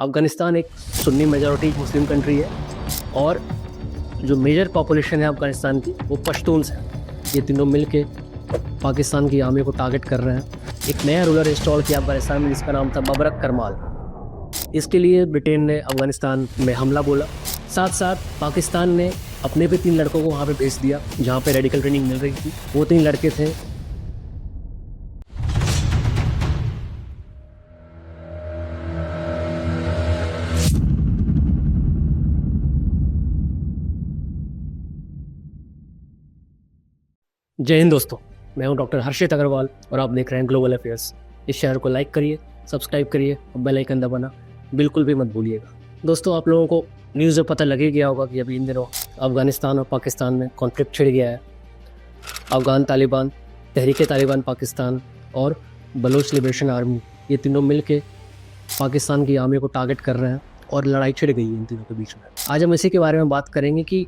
अफ़गानिस्तान एक Sunni majority Muslim country है और जो मेजर पॉपुलेशन है अफ़गानिस्तान की वो पश्तून्स हैं। ये तीनों मिलके पाकिस्तान की आर्मी को टारगेट कर रहे हैं। एक नया रूलर इंस्टॉल किया अफ़गानिस्तान में जिसका नाम था बबरक करमाल। इसके लिए ब्रिटेन ने अफ़गानिस्तान में हमला बोला। साथ साथ पाकिस्तान ने अपने भी 3 लड़कों को वहाँ पे भेज दिया जहाँ पे रेडिकल ट्रेनिंग मिल रही थी। वो 3 लड़के थे जय हिंद दोस्तों, मैं हूं डॉक्टर हर्षित अग्रवाल और आप देख रहे हैं ग्लोबल अफेयर्स। इस शहर को लाइक करिए, सब्सक्राइब करिए और बेल आइकन दबाना बिल्कुल भी मत भूलिएगा। दोस्तों, आप लोगों को न्यूज़ में पता लग ही गया होगा कि अभी इन दिनों अफ़गानिस्तान और पाकिस्तान में कॉन्फ्लिक्ट छिड़ गया है। अफ़गान तालिबान, तहरीक तालिबान पाकिस्तान और बलोच लिबरेशन आर्मी, ये तीनों मिल के पाकिस्तान की आर्मी को टारगेट कर रहे हैं और लड़ाई छिड़ गई है इन तीनों के बीच में। आज हम इसी के बारे में बात करेंगे कि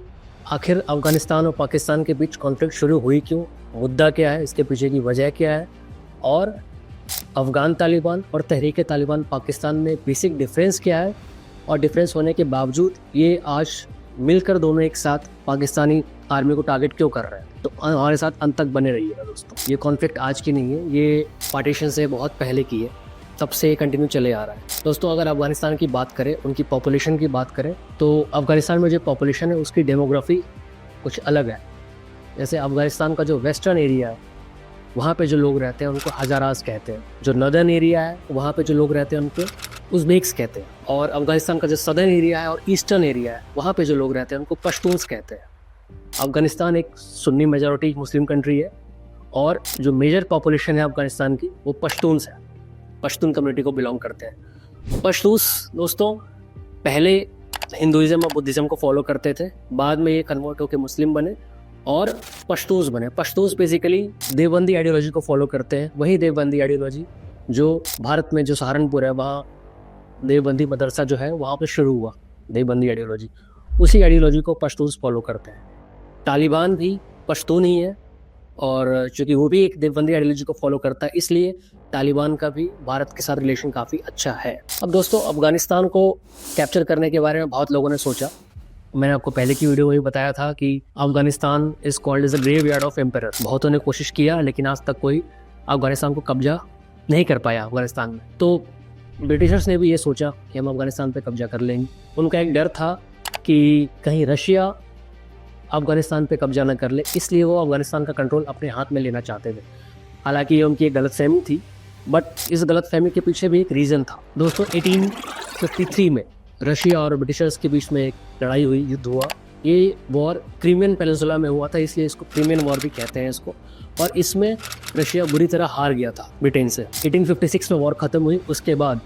आखिर अफ़गानिस्तान और पाकिस्तान के बीच कॉन्फ्लिक्ट शुरू हुई क्यों, मुद्दा क्या है, इसके पीछे की वजह क्या है और अफ़गान तालिबान और तहरीक तालिबान पाकिस्तान में बेसिक डिफरेंस क्या है और डिफरेंस होने के बावजूद ये आज मिलकर दोनों एक साथ पाकिस्तानी आर्मी को टारगेट क्यों कर रहे हैं। तो हमारे साथ अंत तक बने रहिएगा दोस्तों। ये कॉन्फ्लिक्ट आज की नहीं है, ये पार्टीशन से बहुत पहले की है, तब से कंटिन्यू चले आ रहा है। दोस्तों, अगर अफ़गानिस्तान की बात करें, उनकी पॉपुलेशन की बात करें, तो अफ़गानिस्तान में जो पॉपुलेशन है उसकी डेमोग्राफी कुछ अलग है। जैसे अफ़गानिस्तान का जो वेस्टर्न एरिया है वहाँ पे जो लोग रहते हैं उनको हज़ारास कहते हैं। जो नॉर्दर्न एरिया है वहाँ पे जो लोग रहते हैं उनको उज़्बेक्स कहते हैं। और अफ़गानिस्तान का जो सदर्न एरिया है और ईस्टर्न एरिया है वहाँ पे जो लोग रहते हैं उनको पश्तून्स कहते हैं। अफ़गानिस्तान एक सुन्नी मेजॉरिटी मुस्लिम कंट्री है और जो मेजर पॉपुलेशन है अफ़गानिस्तान की वो पश्तून्स है, पश्तून कम्युनिटी को बिलोंग करते हैं। पश्तूस दोस्तों पहले हिंदुइज़्म और बुद्धिज़्म को फॉलो करते थे, बाद में ये कन्वर्ट होकर मुस्लिम बने और पश्तूस बने। पश्तूस बेसिकली देवबंदी आइडियोलॉजी को फॉलो करते हैं। वही देवबंदी आइडियोलॉजी जो भारत में जो सहारनपुर है वहाँ देवबंदी मदरसा जो है वहाँ पे शुरू हुआ, देवबंदी आइडियोलॉजी, उसी आइडियोलॉजी को पश्तूस फॉलो करते हैं। तालिबान भी पश्तून ही है और चूँकि वो भी एक देवबंदी आइडियोलॉजी को फॉलो करता है इसलिए तालिबान का भी भारत के साथ रिलेशन काफ़ी अच्छा है। अब दोस्तों, अफ़गानिस्तान को कैप्चर करने के बारे में बहुत लोगों ने सोचा। मैंने आपको पहले की वीडियो में भी बताया था कि Afghanistan is called as a graveyard of emperor. बहुतों ने कोशिश किया लेकिन आज तक कोई अफ़गानिस्तान को कब्जा नहीं कर पाया अफ़गानिस्तान में। तो ब्रिटिशर्स ने भी ये सोचा कि हम अफ़गानिस्तान पे कब्जा कर लेंगे। उनका एक डर था कि कहीं रशिया अफ़गानिस्तान पे कब्जा न कर ले, इसलिए वो अफ़गानिस्तान का कंट्रोल अपने हाथ में लेना चाहते थे। हालांकि ये उनकी एक गलतफहमी थी, बट इस गलतफहमी के पीछे भी एक रीज़न था। दोस्तों, 1853 में रशिया और ब्रिटिशर्स के बीच में एक लड़ाई हुई, युद्ध हुआ। ये वॉर क्रीमियन पेनिनसुला में हुआ था, इसलिए इसको क्रीमियन वॉर भी कहते हैं इसको। और इसमें रशिया बुरी तरह हार गया था ब्रिटेन से। 1856 में वॉर ख़त्म हुई। उसके बाद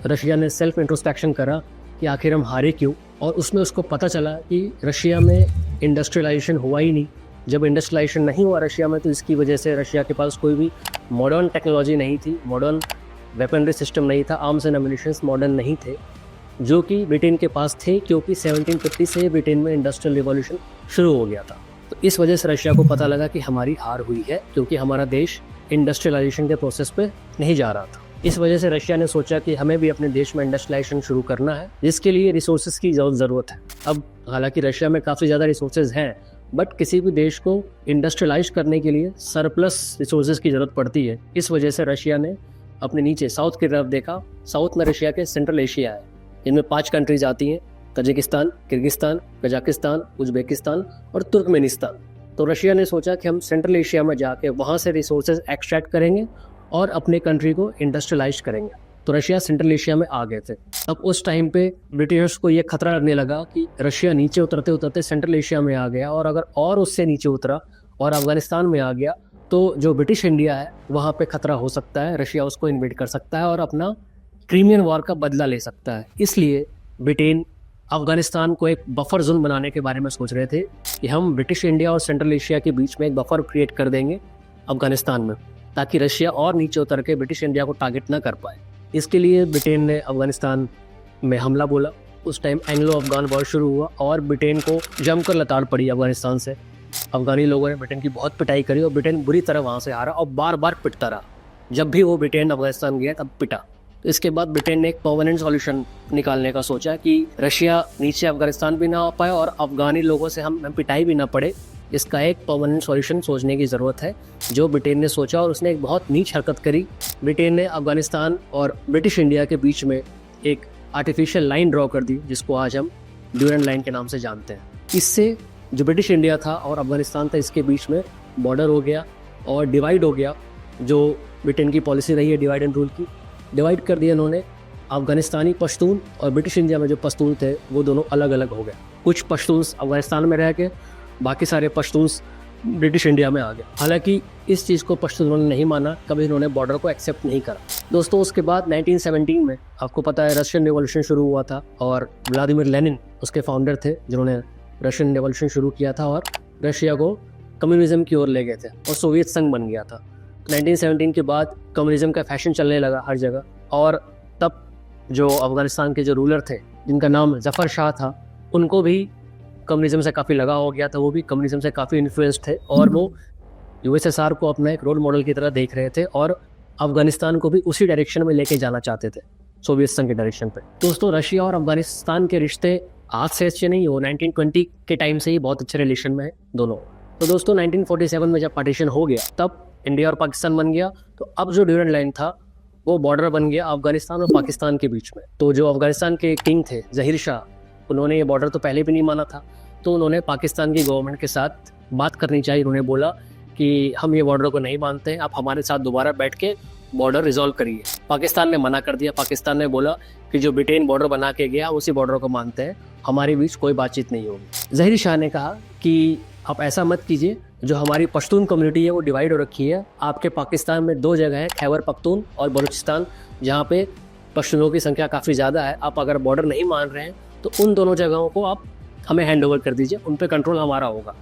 रशिया ने सेल्फ इंट्रोस्पेक्शन करा कि आखिर हम हारे क्यों, और उसमें उसको पता चला कि रशिया में इंडस्ट्रियलाइजेशन हुआ ही नहीं। जब इंडस्ट्रियलाइजेशन नहीं हुआ रशिया में तो इसकी वजह से रशिया के पास कोई भी मॉडर्न टेक्नोलॉजी नहीं थी, मॉडर्न वेपनरी सिस्टम नहीं था, आर्म्स एंड एम्युनिशंस मॉडर्न नहीं थे, जो कि ब्रिटेन के पास थे, क्योंकि 1750 से ब्रिटेन में इंडस्ट्रियल रिवॉल्यूशन शुरू हो गया था। तो इस वजह से रशिया को पता लगा कि हमारी हार हुई है, क्योंकि हमारा देश इंडस्ट्रियलाइजेशन के प्रोसेस पे नहीं जा रहा था। इस वजह से रशिया ने सोचा कि हमें भी अपने देश में इंडस्ट्रियलाइजेशन शुरू करना है, जिसके लिए रिसोर्सेज की ज़रूरत है। अब हालांकि रशिया में काफ़ी ज़्यादा रिसोर्सेज हैं, बट किसी भी देश को इंडस्ट्रियलाइज करने के लिए सरप्लस रिसोर्सेज की ज़रूरत पड़ती है। इस वजह से रशिया ने अपने नीचे साउथ की तरफ देखा। साउथ में रशिया के सेंट्रल एशिया है, इनमें 5 कंट्रीज आती हैं, तजिकिस्तान, किर्गिस्तान, कजाकिस्तान, उज़्बेकिस्तान और तुर्कमेनिस्तान। तो रशिया ने सोचा कि हम सेंट्रल एशिया में जाके वहाँ से रिसोर्सेज एक्सट्रैक्ट करेंगे और अपने कंट्री को इंडस्ट्रियलाइज करेंगे। तो रशिया सेंट्रल एशिया में आ गए थे। अब उस टाइम पे ब्रिटिशर्स को ये खतरा लगने लगा कि रशिया नीचे उतरते उतरते सेंट्रल एशिया में आ गया, और अगर और उससे नीचे उतरा और अफ़गानिस्तान में आ गया तो जो ब्रिटिश इंडिया है वहाँ पे खतरा हो सकता है, रशिया उसको इन्वेड कर सकता है और अपना क्रीमियन वॉर का बदला ले सकता है। इसलिए ब्रिटेन अफ़गानिस्तान को एक बफर जोन बनाने के बारे में सोच रहे थे कि हम ब्रिटिश इंडिया और सेंट्रल एशिया के बीच में एक बफर क्रिएट कर देंगे अफ़गानिस्तान में, ताकि रशिया और नीचे उतर के ब्रिटिश इंडिया को टारगेट ना कर पाए। इसके लिए ब्रिटेन ने अफ़गानिस्तान में हमला बोला। उस टाइम एंग्लो अफ़गान वॉर शुरू हुआ और ब्रिटेन को जमकर लताड़ पड़ी अफ़गानिस्तान से। अफ़गानी लोगों ने ब्रिटेन की बहुत पिटाई करी और ब्रिटेन बुरी तरह वहाँ से हारा और बार बार पिटता रहा। जब भी वो ब्रिटेन अफ़गानिस्तान गया तब पिटा। तो इसके बाद ब्रिटेन ने एक परमानेंट सॉल्यूशन निकालने का सोचा कि रशिया नीचे अफगानिस्तान भी ना आ पाए और अफगानी लोगों से हम पिटाई भी ना पड़े। इसका एक परमानेंट सॉल्यूशन सोचने की ज़रूरत है, जो ब्रिटेन ने सोचा और उसने एक बहुत नीच हरकत करी। ब्रिटेन ने अफगानिस्तान और ब्रिटिश इंडिया के बीच में एक आर्टिफिशियल लाइन ड्रॉ कर दी, जिसको आज हम ड्यूरेंट लाइन के नाम से जानते हैं। इससे जो ब्रिटिश इंडिया था और अफगानिस्तान था, इसके बीच में बॉर्डर हो गया और डिवाइड हो गया। जो ब्रिटेन की पॉलिसी रही है डिवाइड एंड रूल की, डिवाइड कर दिया इन्होंने। अफगानिस्तानी पश्तून और ब्रिटिश इंडिया में जो पश्तून थे वो दोनों अलग अलग हो गए। कुछ पश्तून अफगानिस्तान में रह के, बाकी सारे पश्तून्स ब्रिटिश इंडिया में आ गए। हालांकि इस चीज़ को पश्तूनों ने नहीं माना, कभी इन्होंने बॉर्डर को एक्सेप्ट नहीं करा। दोस्तों उसके बाद 1917 में आपको पता है रशियन रिवॉल्यूशन शुरू हुआ था और व्लादिमीर लेनिन उसके फाउंडर थे, जिन्होंने रशियन रिवॉल्यूशन शुरू किया था और रशिया को कम्युनिज्म की ओर ले गए थे और सोवियत संघ बन गया था। 1917 के बाद कम्युनिज्म का फैशन चलने लगा हर जगह, और तब जो अफगानिस्तान के जो रूलर थे जिनका नाम जफ़र शाह था, उनको भी कम्युनिज्म से काफ़ी लगाव हो गया था। वो भी कम्युनिज्म से काफ़ी इन्फ्लुएंस्ड थे और वो यूएसएसआर को अपना एक रोल मॉडल की तरह देख रहे थे और अफगानिस्तान को भी उसी डायरेक्शन में लेके जाना चाहते थे, सोवियत संघ के डायरेक्शन पे। दोस्तों रशिया और अफगानिस्तान के रिश्ते आज से अच्छे नहीं हो, 1920 के टाइम से ही बहुत अच्छे रिलेशन में है दोनों। तो दोस्तों 1947 में जब पार्टीशन हो गया तब इंडिया और पाकिस्तान बन गया। तो अब जो ड्यूरेंट लाइन था वो बॉर्डर बन गया अफगानिस्तान और पाकिस्तान के बीच में। तो जो अफगानिस्तान के किंग थे ज़हीर शाह, उन्होंने ये बॉर्डर तो पहले भी नहीं माना था, तो उन्होंने पाकिस्तान की गवर्नमेंट के साथ बात करनी चाहिए। उन्होंने बोला कि हम ये बॉर्डर को नहीं मानते हैं, आप हमारे साथ दोबारा बैठ के बॉर्डर रिजॉल्व करिए। पाकिस्तान ने मना कर दिया। पाकिस्तान ने बोला कि जो ब्रिटेन बॉर्डर बना के गया उसी बॉर्डर को मानते हैं, हमारे बीच कोई बातचीत नहीं होगी। ज़हीर शाह ने कहा कि आप ऐसा मत कीजिए, जो हमारी पश्तून कम्युनिटी है वो डिवाइड हो रखी है। आपके पाकिस्तान में 2 जगह है, खैबर पख्तून और बलूचिस्तान, जहाँ पे पश्तूनों की संख्या काफ़ी ज़्यादा है। आप अगर बॉर्डर नहीं मान रहे हैं तो उन दोनों जगहों को आप हमें हैंड ओवर कर दीजिए, उन पे कंट्रोल हमारा होगा।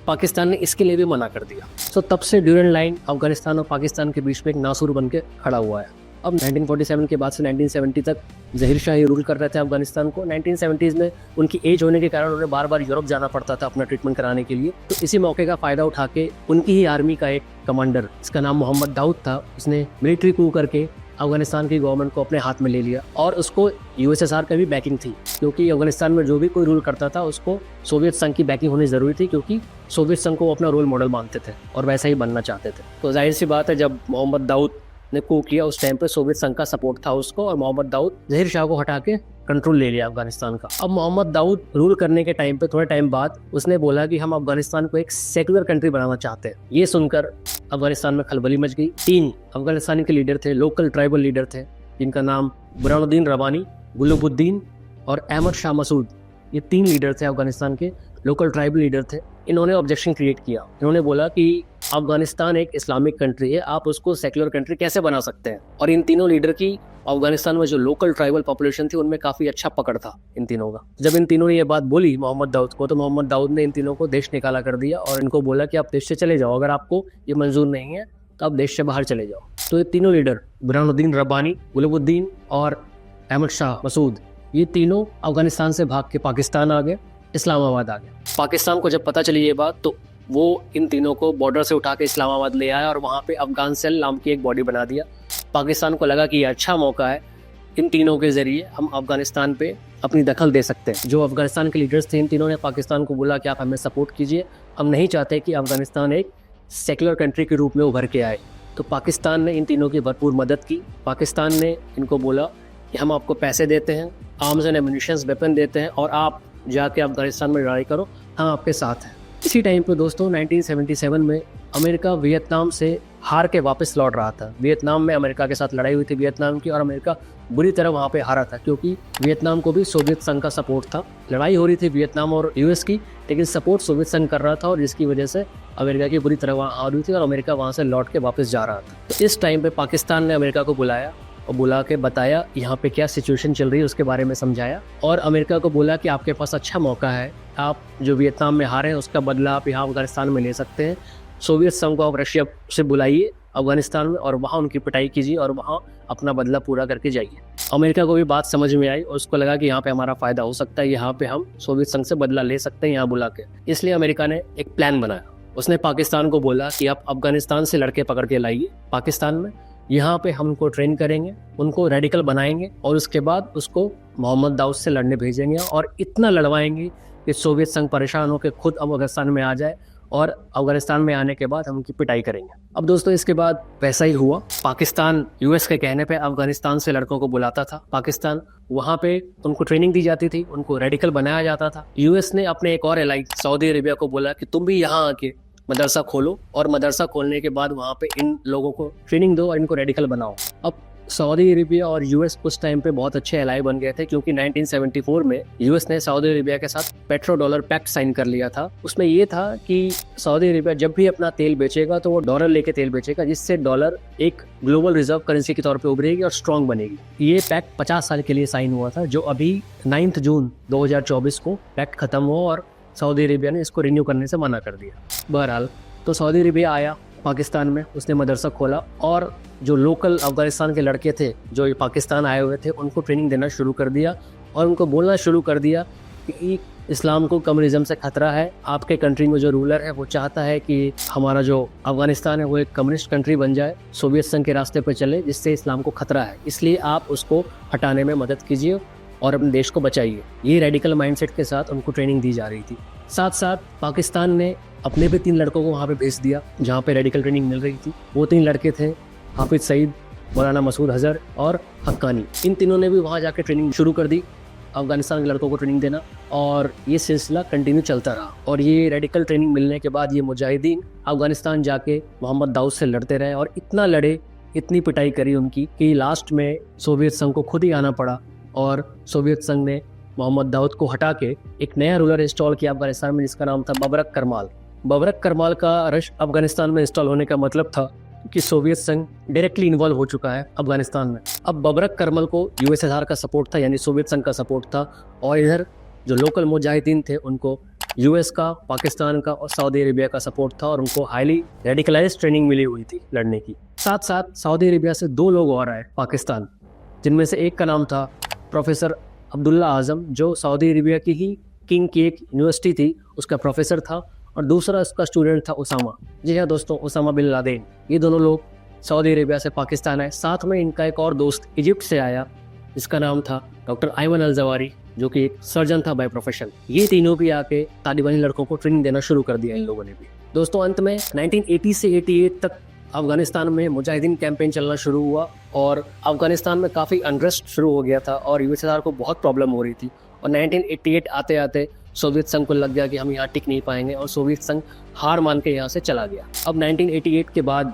पाकिस्तान ने इसके लिए भी मना कर दिया। सो तब से ड्यूरेंट लाइन अफगानिस्तान और पाकिस्तान के बीच में एक नासूर बन के खड़ा हुआ है। अब 1947 के बाद से 1970 तक ज़हीर शाह ही रूल कर रहे थे अफगानिस्तान को। 1970s में उनकी एज होने के कारण उन्हें बार बार यूरोप जाना पड़ता था अपना ट्रीटमेंट कराने के लिए। तो इसी मौके का फ़ायदा उठा के उनकी ही आर्मी का एक कमांडर, इसका नाम मोहम्मद दाऊद था, उसने मिलिट्री कू करके अफगानिस्तान की गवर्नमेंट को अपने हाथ में ले लिया। और उसको यूएसएसआर का भी बैकिंग थी, क्योंकि अफगानिस्तान में जो भी कोई रूल करता था उसको सोवियत संघ की बैकिंग होनी ज़रूरी थी, क्योंकि सोवियत संघ को अपना रोल मॉडल मानते थे और वैसा ही बनना चाहते थे। तो जाहिर सी बात है, जब मोहम्मद दाऊद ने कू किया उस टाइम पे सोवियत संघ का सपोर्ट था उसको, और मोहम्मद दाऊद ज़हीर शाह को हटा के कंट्रोल ले लिया अफगानिस्तान का। अब मोहम्मद दाऊद रूल करने के टाइम पे थोड़े टाइम बाद उसने बोला कि हम अफगानिस्तान को एक सेकुलर कंट्री बनाना चाहते हैं। ये सुनकर अफगानिस्तान में खलबली मच गई। 3 अफगानिस्तानी के लीडर थे, लोकल ट्राइबल लीडर थे, जिनका नाम बुरहानुद्दीन रब्बानी, गुलुबुद्दीन और अहमद शाह मसूद। ये 3 लीडर थे अफगानिस्तान के, लोकल ट्राइबल लीडर थे। इन्होंने ऑब्जेक्शन क्रिएट किया। इन्होंने बोला कि अफगानिस्तान एक इस्लामिक कंट्री है, आप उसको सेकुलर कंट्री कैसे बना सकते हैं। और इन तीनों लीडर की अफगानिस्तान में जो लोकल ट्राइबल पॉपुलेशन थी उनमें काफ़ी अच्छा पकड़ था इन तीनों का। जब इन तीनों ने ये बात बोली मोहम्मद दाऊद को, तो मोहम्मद दाऊद ने इन तीनों को देश निकाला कर दिया और इनको बोला कि आप देश से चले जाओ, अगर आपको ये मंजूर नहीं है तो आप देश से बाहर चले जाओ। तो ये तीनों लीडर बुरहानुद्दीन रब्बानी, गुलुबुद्दीन और अहमद शाह मसूद, ये तीनों अफगानिस्तान से भाग के पाकिस्तान आ गए, इस्लामाबाद आ गए। पाकिस्तान को जब पता चली ये बात तो वो इन तीनों को बॉर्डर से उठा के इस्लामाबाद ले आया और वहाँ पे अफगान सेल नाम की एक बॉडी बना दिया। पाकिस्तान को लगा कि ये अच्छा मौका है, इन तीनों के ज़रिए हम अफगानिस्तान पे अपनी दखल दे सकते हैं। जो अफगानिस्तान के लीडर्स थे, इन तीनों ने पाकिस्तान को बोला कि आप हमें सपोर्ट कीजिए, हम नहीं चाहते कि अफगानिस्तान एक सेकुलर कंट्री के रूप में उभर के आए। तो पाकिस्तान ने इन तीनों की भरपूर मदद की। पाकिस्तान ने इनको बोला कि हम आपको पैसे देते हैं, आर्म्स एंड एम्युनिशंस, वेपन देते हैं, और आप जाके अफगानिस्तान में लड़ाई करो, हम आपके साथ हैं। इसी टाइम पे दोस्तों 1977 में अमेरिका वियतनाम से हार के वापस लौट रहा था। वियतनाम में अमेरिका के साथ लड़ाई हुई थी वियतनाम की, और अमेरिका बुरी तरह वहाँ पे हारा था, क्योंकि वियतनाम को भी सोवियत संघ का सपोर्ट था। लड़ाई हो रही थी वियतनाम और यूएस की, लेकिन सपोर्ट सोवियत संघ कर रहा था, और जिसकी वजह से अमेरिका की बुरी तरह वहाँ हार हुई थी और अमेरिका वहाँ से लौट के वापस जा रहा था। तो इस टाइम पे पाकिस्तान ने अमेरिका को बुलाया और बुला के बताया यहाँ पे क्या सिचुएशन चल रही है, उसके बारे में समझाया, और अमेरिका को बोला कि आपके पास अच्छा मौका है, आप जो वियतनाम में हारे हैं उसका बदला आप यहाँ अफगानिस्तान में ले सकते हैं। सोवियत संघ को आप रशिया से बुलाइए अफगानिस्तान में, और वहाँ उनकी पिटाई कीजिए और वहाँ अपना बदला पूरा करके जाइए। अमेरिका को भी बात समझ में आई और उसको लगा कि यहाँ पे हमारा फ़ायदा हो सकता है, यहाँ पे हम सोवियत संघ से बदला ले सकते हैं यहाँ बुला के। इसलिए अमेरिका ने एक प्लान बनाया। उसने पाकिस्तान को बोला कि आप अफगानिस्तान से लड़के पकड़ के लाइए पाकिस्तान में, यहाँ पे हम उनको ट्रेन करेंगे, उनको रेडिकल बनाएंगे और उसके बाद उसको मोहम्मद दाऊद से लड़ने भेजेंगे और इतना लड़वाएंगे कि सोवियत संघ परेशान होकर खुद अफगानिस्तान में आ जाए और अफगानिस्तान में आने के बाद हम उनकी पिटाई करेंगे। अब दोस्तों इसके बाद वैसा ही हुआ। पाकिस्तान यूएस के कहने पे अफगानिस्तान से लड़कों को बुलाता था। पाकिस्तान वहाँ पे उनको ट्रेनिंग दी जाती थी, उनको रेडिकल बनाया जाता था। यूएस ने अपने एक और एलाई सऊदी अरेबिया को बोला कि तुम भी यहाँ आके मदरसा खोलो और मदरसा खोलने के बाद वहाँ पे इन लोगों को ट्रेनिंग दो और इनको रेडिकल बनाओ। अब सऊदी अरेबिया और यूएस उस टाइम पे बहुत अच्छे एलाई बन गए थे, क्योंकि 1974 में यूएस ने सऊदी अरेबिया के साथ पेट्रो डॉलर पैक्ट साइन कर लिया था। उसमें ये था कि सऊदी अरेबिया जब भी अपना तेल बेचेगा तो वो डॉलर लेके तेल बेचेगा, जिससे डॉलर एक ग्लोबल रिजर्व करेंसी के तौर पे उभरेगी और स्ट्रांग बनेगी। ये पैक्ट 50 साल के लिए साइन हुआ था, जो अभी 9 जून 2024 को पैक्ट खत्म हुआ और सऊदी अरेबिया ने इसको रिन्यू करने से मना कर दिया। बहरहाल तो सऊदी अरेबिया आया पाकिस्तान में, उसने मदरसा खोला और जो लोकल अफगानिस्तान के लड़के थे जो पाकिस्तान आए हुए थे उनको ट्रेनिंग देना शुरू कर दिया और उनको बोलना शुरू कर दिया कि इस्लाम को कम्युनिज्म से खतरा है। आपके कंट्री में जो रूलर है वो चाहता है कि हमारा जो अफगानिस्तान है वो एक कम्युनिस्ट कंट्री बन जाए, सोवियत संघ के रास्ते पर चले, जिससे इस्लाम को खतरा है। इसलिए आप उसको हटाने में मदद कीजिए और अपने देश को बचाइए। ये रेडिकल माइंडसेट के साथ उनको ट्रेनिंग दी जा रही थी। साथ साथ पाकिस्तान ने अपने भी 3 लड़कों को वहाँ पे भेज दिया जहाँ पे रेडिकल ट्रेनिंग मिल रही थी। वो 3 लड़के थे हाफिज सईद, मौलाना मसूद अजहर और हक्कानी। इन तीनों ने भी वहाँ जाके ट्रेनिंग शुरू कर दी, अफगानिस्तान के लड़कों को ट्रेनिंग देना, और ये सिलसिला कंटिन्यू चलता रहा। और ये रेडिकल ट्रेनिंग मिलने के बाद ये मुजाहिदीन अफगानिस्तान जाके मोहम्मद दाऊद से लड़ते रहे और इतना लड़े, इतनी पिटाई करी उनकी कि लास्ट में सोवियत संघ को खुद ही आना पड़ा और सोवियत संघ ने मोहम्मद दाऊद को हटा के एक नया रूलर इंस्टॉल किया अफगानिस्तान में, जिसका नाम था बबरक करमाल। बबरक करमाल का रश अफगानिस्तान में इंस्टॉल होने का मतलब था कि सोवियत संघ डायरेक्टली इन्वॉल्व हो चुका है अफगानिस्तान में। अब बबरक करमल को यूएसएसआर का सपोर्ट था, यानी सोवियत संघ का सपोर्ट था, और इधर जो लोकल मुजाहिदीन थे उनको यूएस का, पाकिस्तान का और सऊदी अरेबिया का सपोर्ट था और उनको हाईली रेडिकलाइज्ड ट्रेनिंग मिली हुई थी लड़ने की। साथ साथ सऊदी अरेबिया से 2 लोग और आए पाकिस्तान, जिनमें से एक का नाम था प्रोफेसर अब्दुल्ला आजम, जो सऊदी अरेबिया की ही किंग की एक यूनिवर्सिटी थी उसका प्रोफेसर था, और दूसरा उसका स्टूडेंट था उसामा। जी हाँ दोस्तों, उसामा बिन लादेन। ये दोनों लोग सऊदी अरेबिया से पाकिस्तान आए। साथ में इनका एक और दोस्त इजिप्ट से आया, जिसका नाम था डॉक्टर आयमन अल जवारी, जो कि एक सर्जन था बाय प्रोफेशन। ये तीनों भी आके तालिबानी लड़कों को ट्रेनिंग देना शुरू कर दिया इन लोगों ने भी। दोस्तों अंत में 1980 से 88 तक अफगानिस्तान में मुजाहिदीन कैंपेन चलना शुरू हुआ और अफगानिस्तान में काफ़ी अनरेस्ट शुरू हो गया था और यूएसएसआर को बहुत प्रॉब्लम हो रही थी। और 1988 आते आते सोवियत संघ को लग गया कि हम यहाँ टिक नहीं पाएंगे और सोवियत संघ हार मान के यहाँ से चला गया। अब 1988 के बाद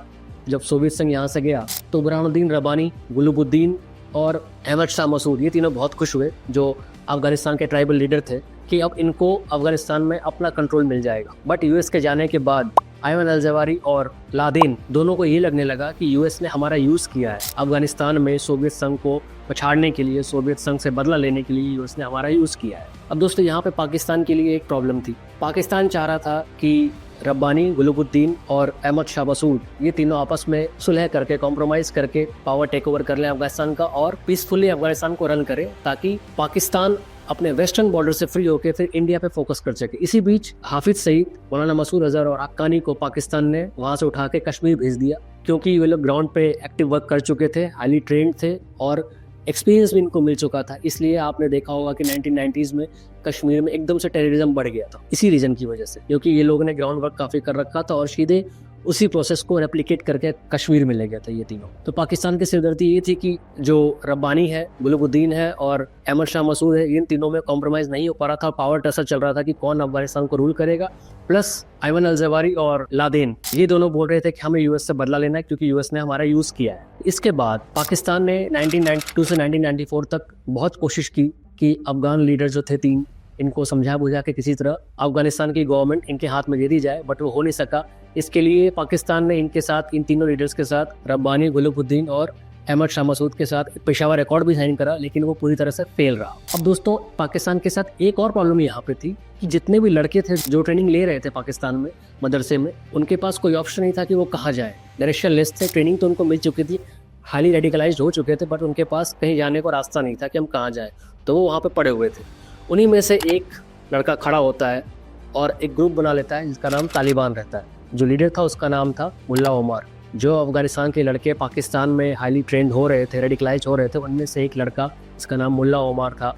जब सोवियत संघ यहाँ से गया तो बुरहानुद्दीन रब्बानी, गुलुबुद्दीन और अहमद शाह मसूद, ये तीनों बहुत खुश हुए जो अफगानिस्तान के ट्राइबल लीडर थे कि अब इनको अफगानिस्तान में अपना कंट्रोल मिल जाएगा। बट यूएस के जाने के बाद आयमन अल जवारी और लादेन दोनों को ये लगने लगा कि यूएस ने हमारा यूज़ किया है अफगानिस्तान में सोवियत संघ को पछाड़ने के लिए, सोवियत संघ से बदला लेने के लिए यूएस ने हमारा यूज़ किया है। अब दोस्तों यहाँ पे पाकिस्तान के लिए एक प्रॉब्लम थी। पाकिस्तान चाह रहा था कि रब्बानी, गुलुबुद्दीन और अहमद शाह मसूद ये तीनों आपस में सुलह करके, कॉम्प्रोमाइज़ करके पावर टेक ओवर कर लें अफगानिस्तान का और पीसफुली अफगानिस्तान को रन करें, ताकि पाकिस्तान अपने वेस्टर्न बॉर्डर से फ्री होकर फिर इंडिया पे फोकस कर सके। इसी बीच हाफिज सईद, मौलाना मसूद अजहर और हक्कानी को पाकिस्तान ने वहाँ से उठा के कश्मीर भेज दिया, क्योंकि वे लोग ग्राउंड पे एक्टिव वर्क कर चुके थे, हाईली ट्रेंड थे और एक्सपीरियंस भी इनको मिल चुका था। इसलिए आपने देखा होगा कि 1990s में कश्मीर में एकदम से टेररिज्म बढ़ गया था, इसी रीजन की वजह से, क्योंकि ये लोगों ने ग्राउंड वर्क काफ़ी कर रखा था और सीधे उसी प्रोसेस को रेप्लिकेट करके कश्मीर में ले गया था ये तीनों। तो पाकिस्तान की सिरदर्दी ये थी कि जो रब्बानी है, गुलुबुद्दीन है और अहमद शाह मसूद है, इन तीनों में कॉम्प्रोमाइज़ नहीं हो पा रहा था। पावर टसल चल रहा था कि कौन अफगानिस्तान को रूल करेगा। प्लस आयमन अल जवारी और लादेन ये दोनों बोल रहे थे कि हमें यूएस से बदला लेना है, क्योंकि यूएस ने हमारा यूज़ किया है। इसके बाद पाकिस्तान ने 1992 से 1994 तक बहुत कोशिश की कि अफगान लीडर जो थे 3, इनको समझा बुझा के किसी तरह अफगानिस्तान की गवर्नमेंट इनके हाथ में दे दी जाए, बट वो हो नहीं सका। इसके लिए पाकिस्तान ने इनके साथ, इन तीनों लीडर्स के साथ, रब्बानी, गुलुबुद्दीन और अहमद शाह मसूद के साथ पेशावर अकॉर्ड भी साइन करा, लेकिन वो पूरी तरह से फेल रहा। अब दोस्तों पाकिस्तान के साथ एक और प्रॉब्लम यहाँ पे थी कि जितने भी लड़के थे जो ट्रेनिंग ले रहे थे पाकिस्तान में मदरसे में, उनके पास कोई ऑप्शन नहीं था कि वो कहाँ जाए। डायरेक्शन लेस थे, ट्रेनिंग तो उनको मिल चुकी थी, हाईली रेडिकलाइज्ड हो चुके थे, बट उनके पास कहीं जाने को रास्ता नहीं था कि हम कहाँ जाएँ, तो वो वहाँ पर पड़े हुए थे। उन्हीं में से एक लड़का खड़ा होता है और एक ग्रुप बना लेता है जिसका नाम तालिबान रहता है। जो लीडर था उसका नाम था मुल्ला उमर। जो अफगानिस्तान के लड़के पाकिस्तान में हाईली ट्रेंड हो रहे थे, रेडिकलाइज हो रहे थे, उनमें से एक लड़का जिसका नाम मुल्ला ओमार था,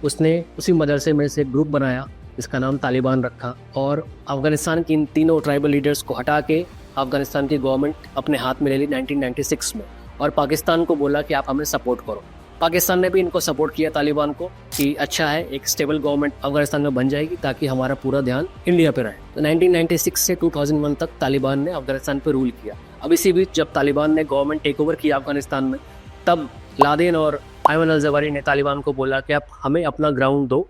उसने उसी मदरसे में से एक ग्रुप बनाया जिसका नाम तालिबान रखा और अफगानिस्तान की इन तीनों ट्राइबल लीडर्स को हटा के अफगानिस्तान की गवर्नमेंट अपने हाथ में ले ली 1996 में और पाकिस्तान को बोला कि आप हमें सपोर्ट करो। पाकिस्तान ने भी इनको सपोर्ट किया तालिबान को कि अच्छा है, एक स्टेबल गवर्नमेंट अफगानिस्तान में बन जाएगी ताकि हमारा पूरा ध्यान इंडिया पे रहे। तो 1996 से 2001 तक तालिबान ने अफगानिस्तान पे रूल किया। अब इसी बीच जब तालिबान ने गवर्नमेंट टेक ओवर किया अफगानिस्तान में, तब लादेन और अयमन अल जवाहिरी ने तालिबान को बोला कि आप हमें अपना ग्राउंड दो,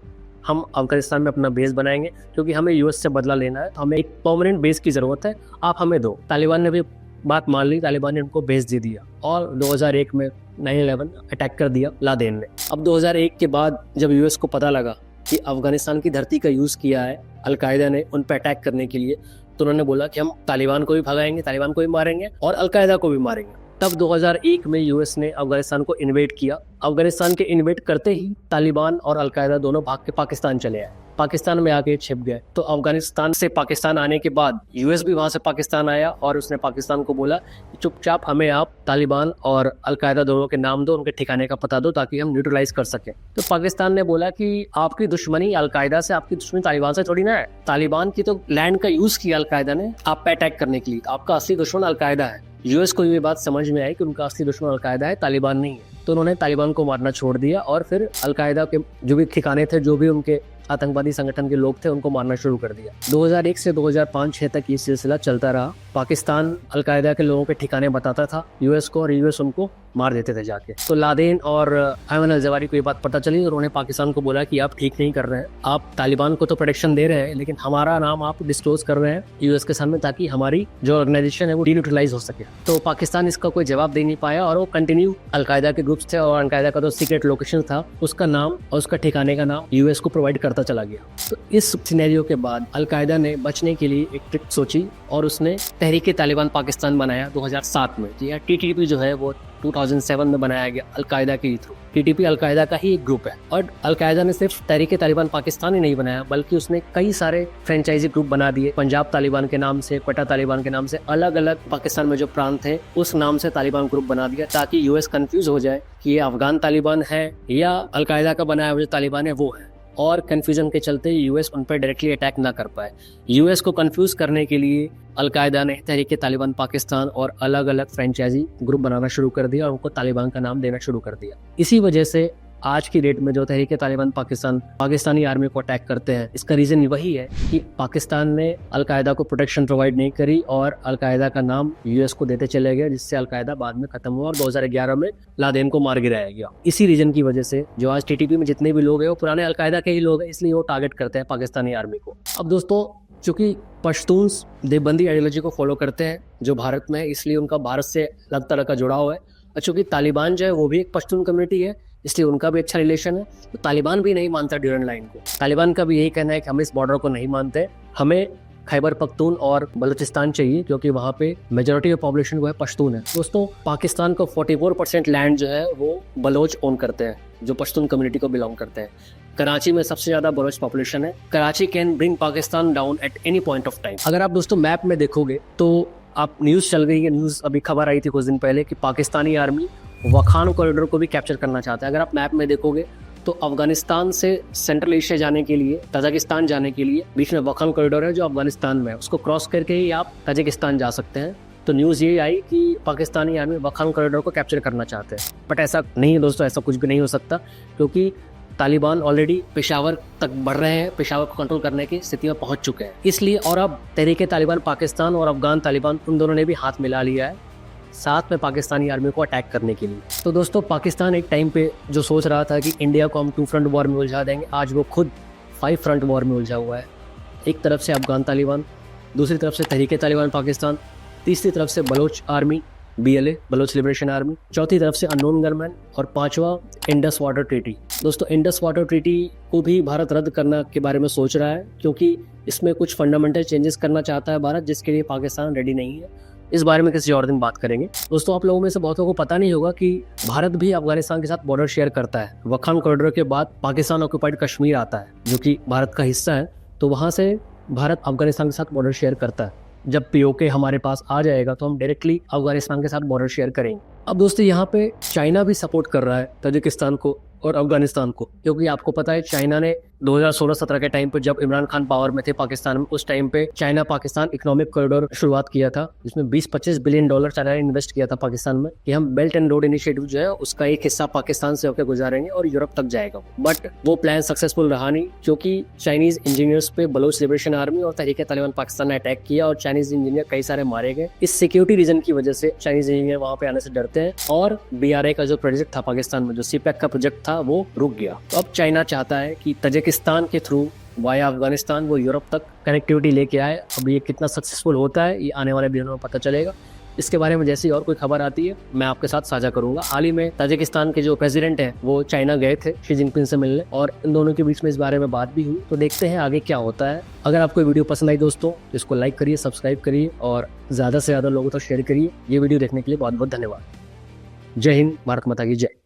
हम अफगानिस्तान में अपना बेस बनाएंगे क्योंकि हमें यूएस से बदला लेना है, हमें एक परमानेंट बेस की ज़रूरत है, आप हमें दो। तालिबान ने भी बात मान ली, तालिबान ने उनको बेस दे दिया और 2001 में 9/11 अटैक कर दिया लादेन ने। अब 2001 के बाद जब यूएस को पता लगा कि अफगानिस्तान की धरती का यूज़ किया है अलकायदा ने उन पर अटैक करने के लिए, तो उन्होंने बोला कि हम तालिबान को भी भगाएंगे, तालिबान को भी मारेंगे और अलकायदा को भी मारेंगे। तब 2001 में यूएस ने अफगानिस्तान को इन्वेड किया। अफगानिस्तान के इन्वेड करते ही तालिबान और अलकायदा दोनों भाग के पाकिस्तान चले आए, पाकिस्तान में आके छिप गए। तो अफगानिस्तान से पाकिस्तान आने के बाद यूएस भी वहां से पाकिस्तान आया और उसने पाकिस्तान को बोला कि चुपचाप हमें आप तालिबान और अलकायदा दोनों के नाम दो, उनके ठिकाने का पता दो ताकि हम न्यूट्रलाइज कर सकें। तो पाकिस्तान ने बोला कि आपकी दुश्मनी अलकायदा से, आपकी दुश्मनी तालिबान से थोड़ी ना है। तालिबान की तो लैंड का यूज किया अलकायदा ने आप पे अटैक करने के लिए, आपका असली दुश्मन अलकायदा है। यूएस को ये बात समझ में आई कि उनका असली दुश्मन अलकायदा है, तालिबान नहीं है। तो उन्होंने तालिबान को मारना छोड़ दिया और फिर अलकायदा के जो भी ठिकाने थे, जो भी उनके आतंकवादी संगठन के लोग थे, उनको मारना शुरू कर दिया। 2001 से 2005-06 तक ये सिलसिला चलता रहा। पाकिस्तान अलकायदा के लोगों के ठिकाने बताता था यूएस को और यूएस उनको मार देते थे जाके। तो लादेन और अयमन अल जवाहिरी को ये बात पता चली और उन्होंने पाकिस्तान को बोला कि आप ठीक नहीं कर रहे हैं, आप तालिबान को तो प्रोटेक्शन दे रहे हैं लेकिन हमारा नाम आप डिस्क्लोज कर रहे हैं यूएस के सामने ताकि हमारी जो ऑर्गेनाइजेशन है वो डीन्यूट्रलाइज हो सके। तो पाकिस्तान इसका कोई जवाब दे नहीं पाया और वो कंटिन्यू अलकायदा के ग्रुप्स थे और अलकायदा का जो सीक्रेट लोकेशन था उसका नाम और उसका ठिकाने का नाम यूएस को प्रोवाइड करता चला गया। तो इस सिनेरियो के बाद अलकायदा ने बचने के लिए एक ट्रिक सोची और उसने तहरीक तालिबान पाकिस्तान बनाया 2007 में। जी हाँ, टीटीपी जो है वो 2007 में बनाया गया अलकायदा के थ्रू। टीटीपी अलकायदा का ही एक ग्रुप है और अलकायदा ने सिर्फ तहरीक तालिबान पाकिस्तान ही नहीं बनाया बल्कि उसने कई सारे फ्रेंचाइजी ग्रुप बना दिए। पंजाब तालिबान के नाम से, क्वेटा तालिबान के नाम से, अलग अलग पाकिस्तान में जो प्रांत है उस नाम से तालिबान ग्रुप बना दिया ताकि यूएस कंफ्यूज हो जाए कि ये अफगान तालिबान है या अलकायदा का बनाया हुआ जो तालिबान है वो है, और कन्फ्यूजन के चलते यूएस उन पर डायरेक्टली अटैक ना कर पाए। यूएस को कंफ्यूज करने के लिए अलकायदा ने तहरीक तालिबान पाकिस्तान और अलग अलग फ्रेंचाइजी ग्रुप बनाना शुरू कर दिया और उनको तालिबान का नाम देना शुरू कर दिया। इसी वजह से आज की डेट में जो तहरीक तालिबान पाकिस्तान पाकिस्तानी आर्मी को अटैक करते हैं, इसका रीज़न वही है कि पाकिस्तान ने अलकायदा को प्रोटेक्शन प्रोवाइड नहीं करी और अलकायदा का नाम यूएस को देते चले गए, जिससे अलकायदा बाद में खत्म हुआ और 2011 में लादेन को मार गिराया गया। इसी रीजन की वजह से जो आज टीटीपी में जितने भी लोग हैं वो पुराने अलकायदा के ही लोग हैं, इसलिए वो टारगेट करते हैं पाकिस्तानी आर्मी को। अब दोस्तों, चूँकि पश्तून्स देवबंदी आइडियोलॉजी को फॉलो करते हैं जो भारत में है, इसलिए उनका भारत से अलग तरह का जुड़ाव है। और चूँकि तालिबान जो है वो भी एक पश्तून कम्युनिटी है, इसलिए उनका भी अच्छा रिलेशन है। तो तालिबान भी नहीं मानता ड्यूरेंट लाइन को। तालिबान का भी यही कहना है कि हम इस बॉर्डर को नहीं मानते, हमें खैबर पख्तून और बलूचिस्तान चाहिए क्योंकि वहाँ पे मेजॉरिटी ऑफ पॉपुलेशन वो है पश्तून है। दोस्तों, पाकिस्तान को 44% लैंड जो है वो बलोच ओन करते हैं जो पश्तून कम्युनिटी को बिलोंग करते हैं। कराची में सबसे ज़्यादा बलोच पॉपुलेशन है। Karachi can bring Pakistan down at any point of time. अगर आप दोस्तों मैप में देखोगे तो आप न्यूज़ चल गई है, न्यूज़ अभी खबर आई थी कुछ दिन पहले कि पाकिस्तानी आर्मी वखान कॉरिडोर को भी कैप्चर करना चाहता है। अगर आप मैप में देखोगे तो अफगानिस्तान से सेंट्रल एशिया जाने के लिए, तजाकिस्तान जाने के लिए बीच में वखान कॉरिडोर है जो अफगानिस्तान में है, उसको क्रॉस करके ही आप तजाकिस्तान जा सकते हैं। तो न्यूज़ ये आई कि पाकिस्तानी आर्मी वखान कॉरिडोर को कैप्चर करना चाहते हैं, बट ऐसा नहीं है दोस्तों, ऐसा कुछ भी नहीं हो सकता क्योंकि तालिबान ऑलरेडी पेशावर तक बढ़ रहे हैं, पेशावर को कंट्रोल करने की स्थिति में पहुंच चुके हैं। इसलिए और अब तहरीक तालिबान पाकिस्तान और अफगान तालिबान उन दोनों ने भी हाथ मिला लिया है साथ में पाकिस्तानी आर्मी को अटैक करने के लिए। तो दोस्तों, पाकिस्तान एक टाइम पे जो सोच रहा था कि इंडिया को हम 2 फ्रंट वॉर में उलझा देंगे, आज वो खुद 5 फ्रंट वॉर में उलझा हुआ है। एक तरफ से अफगान तालिबान, दूसरी तरफ से तहरीक तालिबान पाकिस्तान, तीसरी तरफ से Baloch army BLA Baloch liberation army, चौथी तरफ से अननोन गनमैन और पांचवा इंडस वाटर ट्रीटी। दोस्तों, इंडस वाटर ट्रीटी को भी भारत रद्द करने के बारे में सोच रहा है क्योंकि इसमें कुछ फंडामेंटल चेंजेस करना चाहता है भारत, जिसके लिए पाकिस्तान रेडी नहीं है। इस बारे में किसी और दिन बात करेंगे। दोस्तों, आप लोगों में से बहुतों को पता नहीं होगा कि भारत भी अफगानिस्तान के साथ बॉर्डर शेयर करता है। वखान कॉरिडोर के बाद पाकिस्तान ऑक्यूपाइड कश्मीर आता है जो कि भारत का हिस्सा है, तो वहाँ से भारत अफगानिस्तान के साथ बॉर्डर शेयर करता है। जब पीओके हमारे पास आ जाएगा तो हम डायरेक्टली अफगानिस्तान के साथ बॉर्डर शेयर करेंगे। अब दोस्तों यहाँ पे चाइना भी सपोर्ट कर रहा है ताजिकिस्तान को और अफगानिस्तान को, क्योंकि आपको पता है चाइना ने 2016-17 के टाइम पे जब इमरान खान पावर में थे पाकिस्तान में, उस टाइम पे चाइना पाकिस्तान इकोनॉमिक कॉरिडोर शुरुआत किया था, जिसमें 20-25 बिलियन डॉलर चाइना ने इन्वेस्ट किया था पाकिस्तान में कि हम बेल्ट एंड रोड इनिशिएटिव जो है उसका एक हिस्सा पाकिस्तान से होकर गुजारेंगे और यूरोप तक जाएगा। बट वो प्लान सक्सेसफुल रहा नहीं, क्योंकि चाइनीज इंजीनियर्स पे बलोच लिबरेशन आर्मी और तहरीक तालिबान पाकिस्तान ने अटैक किया और चाइनीज इंजीनियर कई सारे मारे गए। इस सिक्योरिटी रीजन की वजह से चाइनीज इंजीनियर वहां पे आने से डरते हैं और BRI का जो प्रोजेक्ट था पाकिस्तान में, जो CPEC का प्रोजेक्ट था, वो रुक गया। तो अब चाइना चाहता है कि ताजिकिस्तान के थ्रू वाया अफगानिस्तान वो यूरोप तक कनेक्टिविटी लेके आए। अब ये कितना सक्सेसफुल होता है ये आने वाले दिनों में पता चलेगा। इसके बारे में जैसी और कोई खबर आती है मैं आपके साथ साझा करूंगा। हाल ही में ताजिकिस्तान के जो प्रेसिडेंट हैं वो चाइना गए थे शी जिनपिंग से मिलने और इन दोनों के बीच में इस बारे में बात भी हुई। तो देखते हैं आगे क्या होता है। अगर आपको वीडियो पसंद आई दोस्तों तो इसको लाइक करिए, सब्सक्राइब करिए और ज़्यादा से ज़्यादा लोगों तक शेयर करिए। ये वीडियो देखने के लिए बहुत बहुत धन्यवाद। जय हिंद, भारत माता की जय।